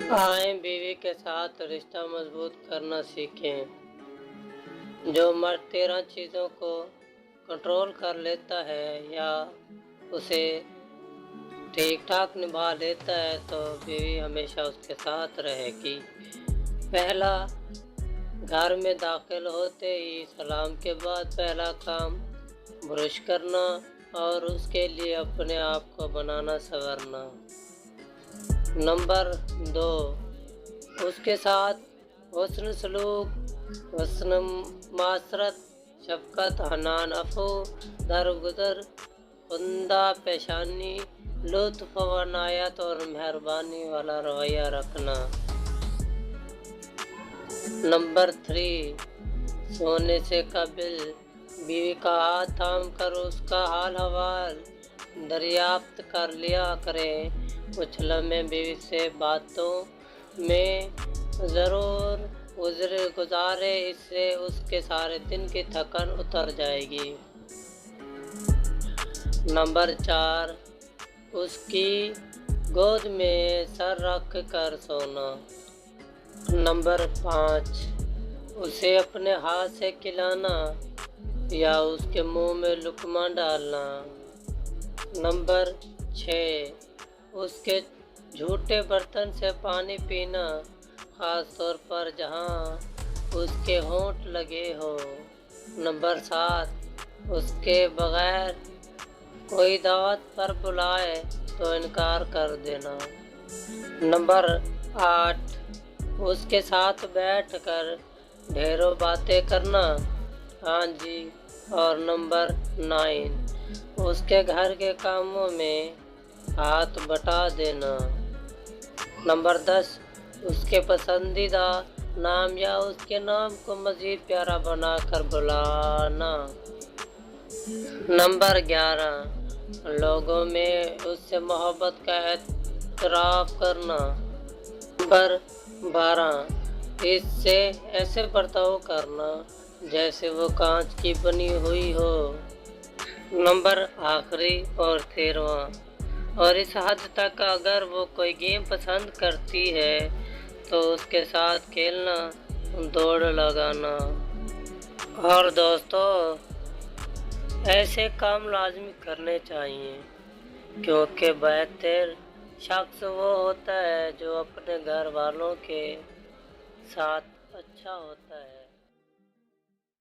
आए बीवी के साथ रिश्ता मजबूत करना सीखें। जो मर्द 13 चीज़ों को कंट्रोल कर लेता है या उसे ठीक ठाक निभा लेता है तो बीवी हमेशा उसके साथ रहेगी। पहला, घर में दाखिल होते ही सलाम के बाद पहला काम ब्रश करना और उसके लिए अपने आप को बनाना संवरना। नंबर 2, उसके साथ हुस्न सलूक, हुस्न मासरत, शफकत, हनान, अफू, दरगुजर, खुंदा पेशानी, लुत्फ व नायत और मेहरबानी वाला रवैया रखना। नंबर 3, सोने से कबिल बीवी का हाथ थाम कर उसका हाल हवाल दरियाफ्त कर लिया करें। कुछ लम्हे बीवी से बातों में ज़रूर गुजारे, इससे उसके सारे दिन की थकान उतर जाएगी। नंबर 4, उसकी गोद में सर रख कर सोना। नंबर 5, उसे अपने हाथ से खिलाना या उसके मुंह में लुकमा डालना। नंबर 6, उसके झूठे बर्तन से पानी पीना, खास तौर पर जहां उसके होंठ लगे हो। नंबर 7, उसके बगैर कोई दावत पर बुलाए तो इनकार कर देना। नंबर 8, उसके साथ बैठकर ढेरों बातें करना। हाँ जी। और नंबर 9, उसके घर के कामों में हाथ बटा देना। नंबर 10, उसके पसंदीदा नाम या उसके नाम को मज़ीद प्यारा बनाकर बुलाना। नंबर 11, लोगों में उससे मोहब्बत का एतराफ़ करना। नंबर 12, इससे ऐसे बर्ताव करना जैसे वो कांच की बनी हुई हो। नंबर आखिरी और 13वां, और इस हद तक अगर वो कोई गेम पसंद करती है तो उसके साथ खेलना, दौड़ लगाना। और दोस्तों, ऐसे काम लाजमी करने चाहिए क्योंकि बेहतर शख्स वो होता है जो अपने घर वालों के साथ अच्छा होता है।